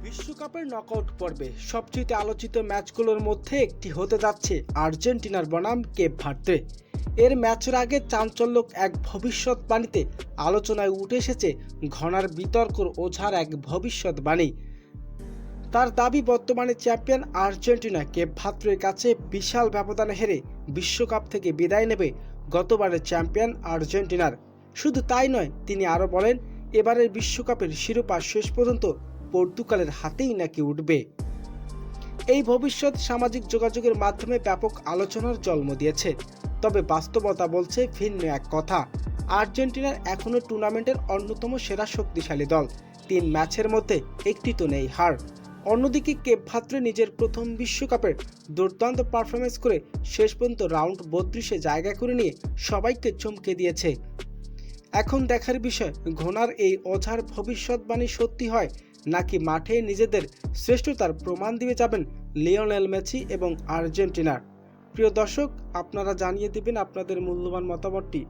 বিশ্বকাপের নকআউট পর্বে সবচেয়ে আলোচিত ম্যাচগুলোর মধ্যে একটি হতে যাচ্ছে আর্জেন্টিনার বনাম কেপ ভার্দে। এর ম্যাচের আগে চাঞ্চল্যক এক ভবিষ্যৎবাণীতে আলোচনায় উঠে এসেছে ঘনার বিতর্কর ওঝার এক ভবিষ্যৎবাণী। তার দাবি, বর্তমানে চ্যাম্পিয়ন আর্জেন্টিনা কেপ ভার্দের কাছে বিশাল ব্যবধানে হেরে বিশ্বকাপ থেকে বিদায় নেবে গতবারের চ্যাম্পিয়ন আর্জেন্টিনার। শুধু তাই নয়, তিনি আরও বলেন, এবারের বিশ্বকাপের শিরোপা শেষ পর্যন্ত পর্তুগালের হাতেই নাকি উঠবে। এই ভবিষ্যৎ সামাজিক যোগাযোগের মাধ্যমে ব্যাপক আলোচনার জন্ম দিয়েছে। তবে বাস্তবতা বলছে ভিন্ন এক কথা। আর্জেন্টিনার এখনও টুর্নামেন্টের অন্যতম সেরা শক্তিশালী দল। 3 ম্যাচের মধ্যে একটি তো নেই হার। অন্যদিকে কেপ ভার্দে নিজের প্রথম বিশ্বকাপের দুর্দান্ত পারফরমেন্স করে শেষ পর্যন্ত রাউন্ড 32-এ জায়গা করে নিয়ে সবাইকে চমকে দিয়েছে। এখন দেখার বিষয়, ঘনার এই অঝার ভবিষ্যৎবাণী সত্যি হয় নাকি মাঠে নিজেদের শ্রেষ্ঠতার প্রমাণ দিয়ে যাবেন লিওনেল মেসি এবং আর্জেন্টিনার। প্রিয় দর্শক, আপনারা জানিয়ে দিবেন আপনাদের মূল্যবান মতামতটি।